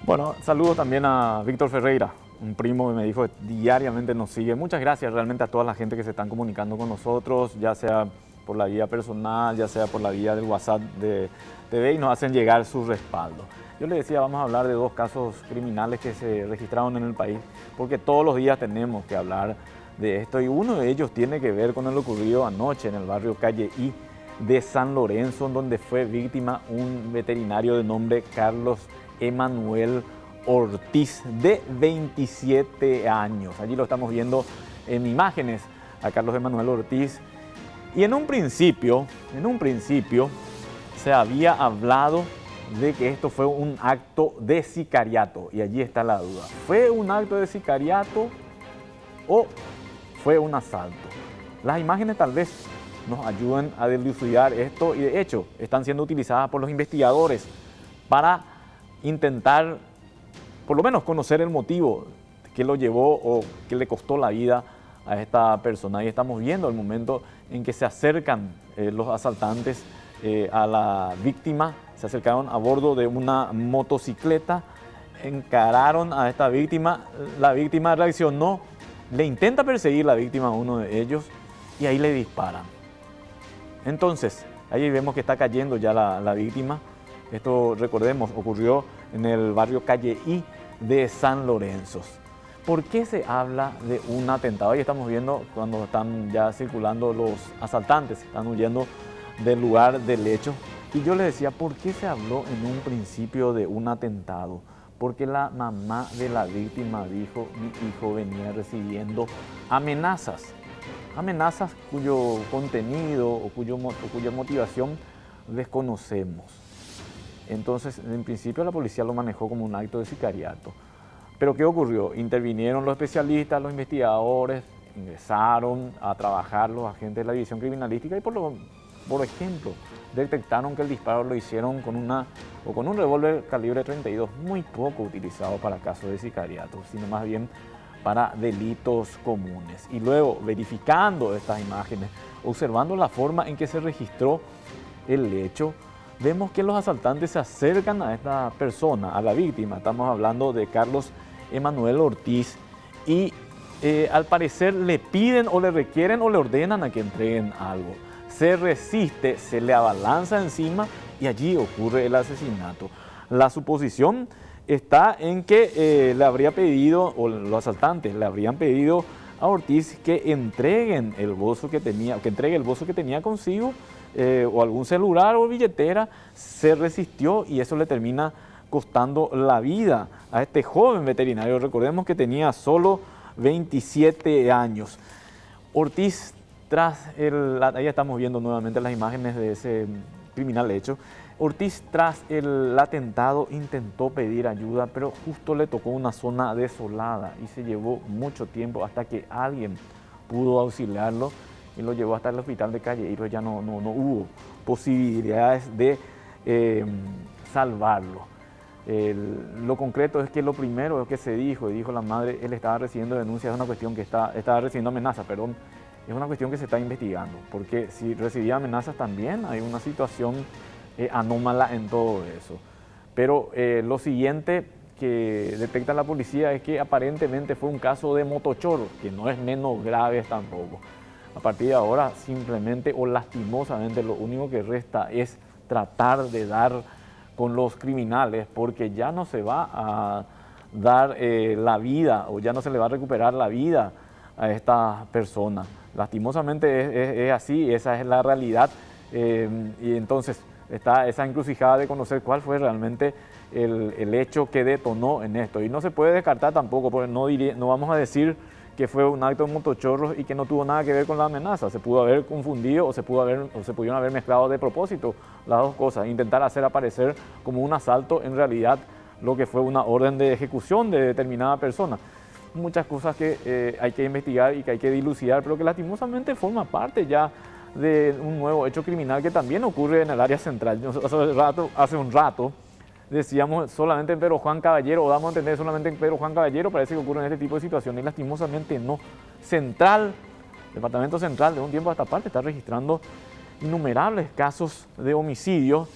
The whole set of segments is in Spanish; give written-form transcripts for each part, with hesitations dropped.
Bueno, saludo también a Víctor Ferreira, un primo que me dijo que diariamente nos sigue. Muchas gracias realmente a toda la gente que se están comunicando con nosotros, ya sea por la vía personal, ya sea por la vía del WhatsApp de TV, y nos hacen llegar su respaldo. Yo les decía, vamos a hablar de dos casos criminales que se registraron en el país, porque todos los días tenemos que hablar de esto, y uno de ellos tiene que ver con lo ocurrido anoche en el barrio Calle I de San Lorenzo, donde fue víctima un veterinario de nombre Carlos Emanuel Ortiz, de 27 años. Allí lo estamos viendo en imágenes a Carlos Emanuel Ortiz. Y en un principio se había hablado de que esto fue un acto de sicariato, y allí está la duda. ¿Fue un acto de sicariato o fue un asalto? Las imágenes tal vez nos ayuden a dilucidar esto, y de hecho están siendo utilizadas por los investigadores para intentar por lo menos conocer el motivo que lo llevó o que le costó la vida a esta persona. Y estamos viendo el momento en que se acercan los asaltantes a la víctima, se acercaron a bordo de una motocicleta, encararon a esta víctima, la víctima reaccionó, le intenta perseguir la víctima a uno de ellos y ahí le disparan. Entonces, ahí vemos que está cayendo ya la víctima. Esto, recordemos, ocurrió en el barrio Calle I de San Lorenzo. ¿Por qué se habla de un atentado? Ahí estamos viendo cuando están ya circulando los asaltantes, están huyendo del lugar del hecho. Y yo les decía, ¿por qué se habló en un principio de un atentado? Porque la mamá de la víctima dijo, mi hijo venía recibiendo amenazas cuyo contenido o cuya motivación desconocemos. Entonces, en principio la policía lo manejó como un acto de sicariato. Pero ¿qué ocurrió? Intervinieron los especialistas, los investigadores, ingresaron a trabajar los agentes de la división criminalística y por ejemplo, detectaron que el disparo lo hicieron con un revólver calibre 32, muy poco utilizado para casos de sicariato, sino más bien para delitos comunes. Y luego, verificando estas imágenes, observando la forma en que se registró el hecho, vemos que los asaltantes se acercan a esta persona, a la víctima. Estamos hablando de Carlos Emanuel Ortiz, y al parecer le piden o le requieren o le ordenan a que entreguen algo. Se resiste, se le abalanza encima y allí ocurre el asesinato. La suposición está en que le habría pedido, o los asaltantes le habrían pedido a Ortiz que entreguen el bolso que entregue el bolso que tenía consigo, o algún celular o billetera. Se resistió y eso le termina costando la vida a este joven veterinario. Recordemos que tenía solo 27 años. Ortiz, ahí estamos viendo nuevamente las imágenes de ese criminal hecho. Ortiz, tras el atentado, intentó pedir ayuda, pero justo le tocó una zona desolada y se llevó mucho tiempo hasta que alguien pudo auxiliarlo y lo llevó hasta el hospital de Calle I, pero ya no hubo posibilidades de salvarlo. Lo concreto es que lo primero que se dijo la madre, él estaba recibiendo denuncias, es una cuestión que estaba recibiendo amenazas, perdón, es una cuestión que se está investigando, porque si recibía amenazas también hay una situación anómala en todo eso. Pero lo siguiente que detecta la policía es que aparentemente fue un caso de motochorro, que no es menos grave tampoco. A partir de ahora, simplemente o lastimosamente, lo único que resta es tratar de dar con los criminales, porque ya no se va a dar la vida, o ya no se le va a recuperar la vida a esta persona. Lastimosamente es así, esa es la realidad, y entonces está esa encrucijada de conocer cuál fue realmente el hecho que detonó en esto. Y no se puede descartar tampoco, porque no vamos a decir que fue un acto de motochorros y que no tuvo nada que ver con la amenaza. Se pudo haber confundido o se pudieron haber mezclado de propósito las dos cosas. Intentar hacer aparecer como un asalto en realidad lo que fue una orden de ejecución de determinada persona. Muchas cosas que hay que investigar y que hay que dilucidar, pero que lastimosamente forma parte ya de un nuevo hecho criminal que también ocurre en el área central. Hace un rato decíamos solamente en Pedro Juan Caballero, o damos a entender solamente en Pedro Juan Caballero, parece que ocurre en este tipo de situaciones, y lastimosamente no. Departamento Central, de un tiempo a esta parte, está registrando innumerables casos de homicidio,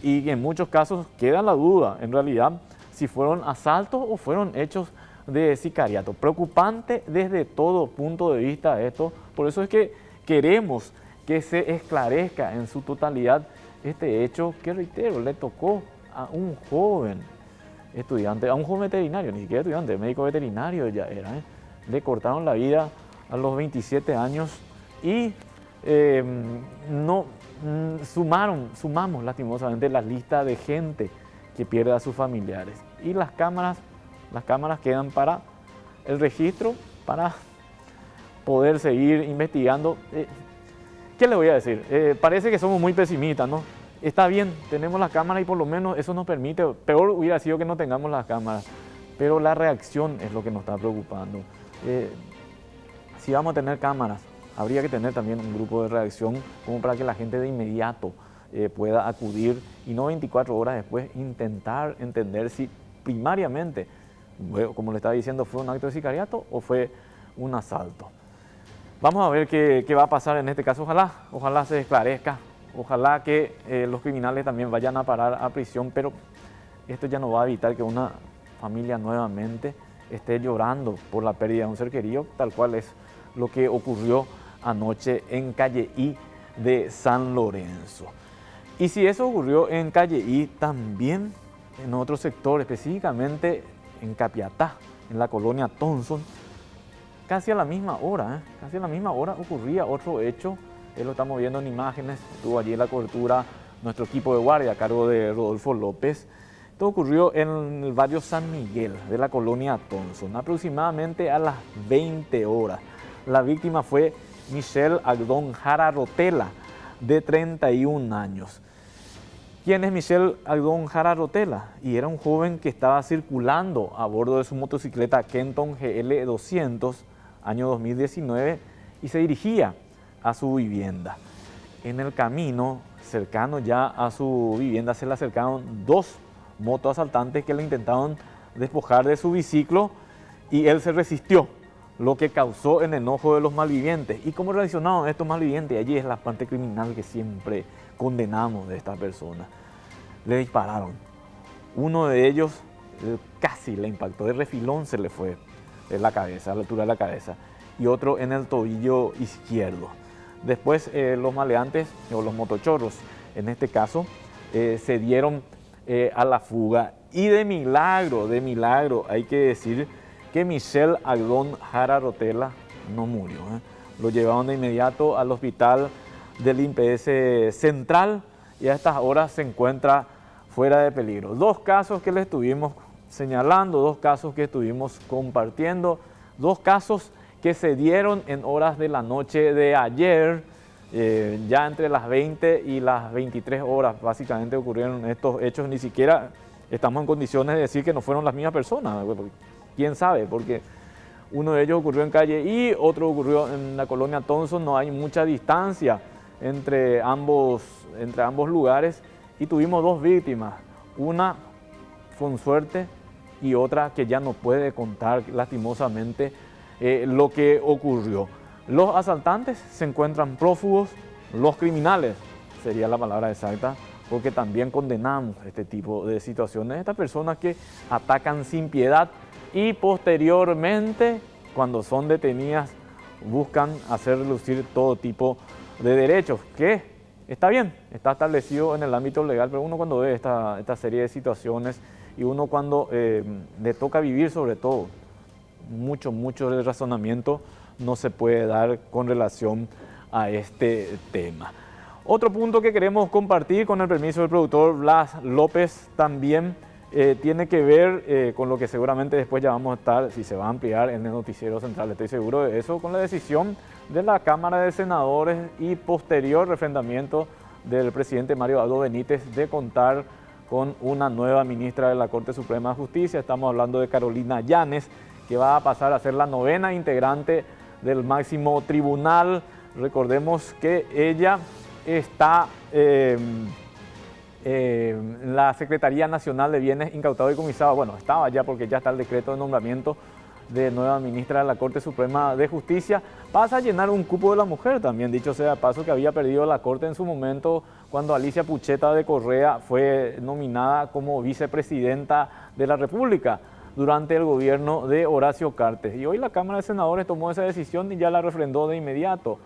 y en muchos casos queda la duda, en realidad, si fueron asaltos o fueron hechos de sicariato. Preocupante desde todo punto de vista esto, por eso es que queremos que se esclarezca en su totalidad este hecho que, reitero, le tocó a un joven estudiante, a un joven veterinario, ni siquiera estudiante, médico veterinario ya era, ¿eh? Le cortaron la vida a los 27 años y sumamos lastimosamente la lista de gente que pierde a sus familiares. Y las cámaras quedan para el registro, para poder seguir investigando. ¿Qué le voy a decir? Parece que somos muy pesimistas, ¿no? Está bien, tenemos las cámaras y por lo menos eso nos permite, peor hubiera sido que no tengamos las cámaras, pero la reacción es lo que nos está preocupando. Si vamos a tener cámaras, habría que tener también un grupo de reacción como para que la gente de inmediato pueda acudir y no 24 horas después intentar entender si primariamente, como le estaba diciendo, fue un acto de sicariato o fue un asalto. Vamos a ver qué va a pasar en este caso. Ojalá se esclarezca, ojalá que los criminales también vayan a parar a prisión, pero esto ya no va a evitar que una familia nuevamente esté llorando por la pérdida de un ser querido, tal cual es lo que ocurrió anoche en Calle I de San Lorenzo. Y si eso ocurrió en Calle I, también en otro sector, específicamente en Capiatá, en la colonia Thompson, casi a la misma hora ocurría otro hecho. Lo estamos viendo en imágenes, estuvo allí en la cobertura nuestro equipo de guardia a cargo de Rodolfo López. Esto ocurrió en el barrio San Miguel de la colonia Thompson, aproximadamente a las 20 horas. La víctima fue Michelle Agdón Jara Rotela, de 31 años. ¿Quién es Michelle Agdón Jara Rotela? Y era un joven que estaba circulando a bordo de su motocicleta Kenton GL 200, año 2019, y se dirigía a su vivienda. En el camino, cercano ya a su vivienda, se le acercaron dos motoasaltantes que le intentaron despojar de su biciclo y él se resistió, lo que causó el enojo de los malvivientes. ¿Y cómo reaccionaron estos malvivientes? Allí es la parte criminal que siempre condenamos de estas personas. Le dispararon. Uno de ellos casi le impactó, de refilón se le fue en la cabeza, a la altura de la cabeza, y otro en el tobillo izquierdo. Después los maleantes, o los motochorros, en este caso, se dieron a la fuga. Y de milagro, hay que decir que Michelle Agdón Jara Rotela no murió. Lo llevaron de inmediato al hospital del INPS Central y a estas horas se encuentra fuera de peligro. Dos casos que le estuvimos señalando, dos casos que estuvimos compartiendo, dos casos que se dieron en horas de la noche de ayer, ya entre las 20 y las 23 horas básicamente ocurrieron estos hechos. Ni siquiera estamos en condiciones de decir que no fueron las mismas personas, quién sabe, porque uno de ellos ocurrió en Calle I, otro ocurrió en la colonia Thompson. No hay mucha distancia entre ambos lugares y tuvimos dos víctimas, una con suerte y otra que ya no puede contar lastimosamente lo que ocurrió. Los asaltantes se encuentran prófugos, los criminales, sería la palabra exacta, porque también condenamos este tipo de situaciones, estas personas que atacan sin piedad y posteriormente, cuando son detenidas, buscan hacer relucir todo tipo de derechos, que está bien, está establecido en el ámbito legal, pero uno cuando ve esta serie de situaciones y uno cuando le toca vivir sobre todo, mucho del razonamiento no se puede dar con relación a este tema. Otro punto que queremos compartir, con el permiso del productor Blas López, también tiene que ver con lo que seguramente después ya vamos a estar, si se va a ampliar en el noticiero central, estoy seguro de eso, con la decisión de la Cámara de Senadores y posterior refrendamiento del presidente Mario Abdo Benítez de contar con una nueva ministra de la Corte Suprema de Justicia. Estamos hablando de Carolina Yanes, que va a pasar a ser la novena integrante del máximo tribunal. Recordemos que ella está en la Secretaría Nacional de Bienes Incautados y Comisados. Bueno, estaba ya porque ya está el decreto de nombramiento de nueva ministra de la Corte Suprema de Justicia, pasa a llenar un cupo de la mujer también, dicho sea de paso, que había perdido la Corte en su momento cuando Alicia Pucheta de Correa fue nominada como vicepresidenta de la República durante el gobierno de Horacio Cartes. Y hoy la Cámara de Senadores tomó esa decisión y ya la refrendó de inmediato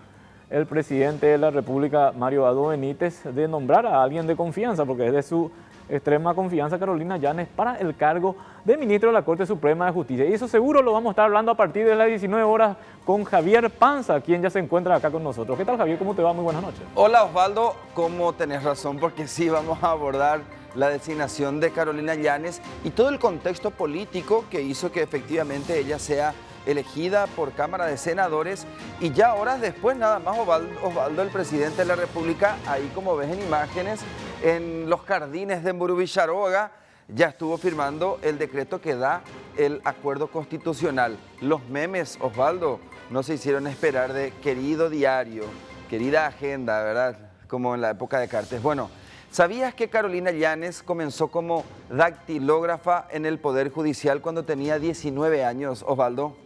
el presidente de la República, Mario Abdo Benítez, de nombrar a alguien de confianza, porque es de su extrema confianza Carolina Yanes para el cargo de ministro de la Corte Suprema de Justicia. Y eso seguro lo vamos a estar hablando a partir de las 19 horas con Javier Panza, quien ya se encuentra acá con nosotros. ¿Qué tal, Javier? ¿Cómo te va? Muy buenas noches. Hola, Osvaldo. ¿Cómo tenés razón? Porque sí, vamos a abordar la designación de Carolina Yanes y todo el contexto político que hizo que efectivamente ella sea elegida por Cámara de Senadores, y ya horas después nada más Osvaldo, el presidente de la República, ahí como ves en imágenes, en los jardines de Mburuvicharoga, ya estuvo firmando el decreto que da el acuerdo constitucional. Los memes, Osvaldo, no se hicieron esperar de querido diario, querida agenda, ¿verdad? Como en la época de Cartes. Bueno, ¿sabías que Carolina Yanes comenzó como dactilógrafa en el Poder Judicial cuando tenía 19 años, Osvaldo?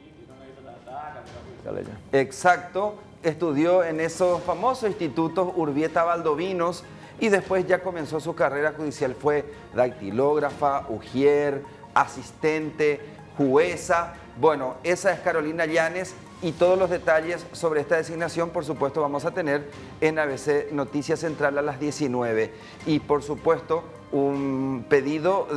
Exacto, estudió en esos famosos institutos Urbieta Valdovinos y después ya comenzó su carrera judicial. Fue dactilógrafa, ujier, asistente, jueza. Bueno, esa es Carolina Yanes, y todos los detalles sobre esta designación, por supuesto, vamos a tener en ABC Noticias Central a las 19. Y, por supuesto, un pedido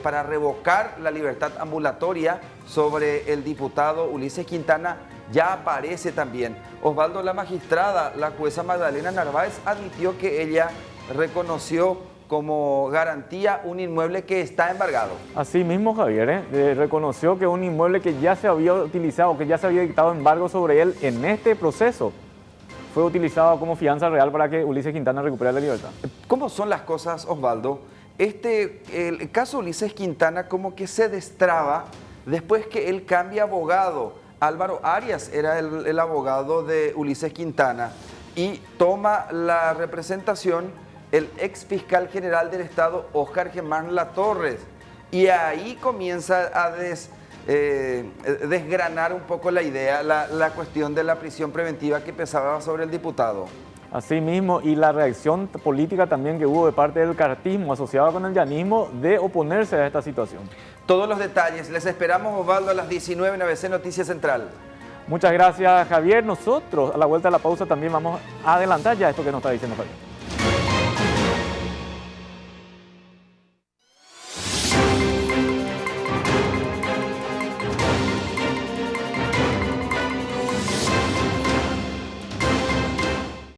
para revocar la libertad ambulatoria sobre el diputado Ulises Quintana ya aparece también. Osvaldo, la magistrada, la jueza Magdalena Narváez, admitió que ella reconoció como garantía un inmueble que está embargado. Así mismo, Javier, reconoció que un inmueble que ya se había utilizado, que ya se había dictado embargo sobre él en este proceso, fue utilizado como fianza real para que Ulises Quintana recupere la libertad. ¿Cómo son las cosas, Osvaldo? El caso Ulises Quintana como que se destraba después que él cambia abogado. Álvaro Arias era el abogado de Ulises Quintana y toma la representación el ex fiscal general del Estado, Óscar Germán Latorres. Y ahí comienza a desgranar un poco la idea, la cuestión de la prisión preventiva que pesaba sobre el diputado. Así mismo, y la reacción política también que hubo de parte del cartismo asociado con el yanismo de oponerse a esta situación. Todos los detalles les esperamos, Osvaldo, a las 19 en ABC Noticias Central. Muchas gracias, Javier. Nosotros a la vuelta de la pausa también vamos a adelantar ya esto que nos está diciendo Javier.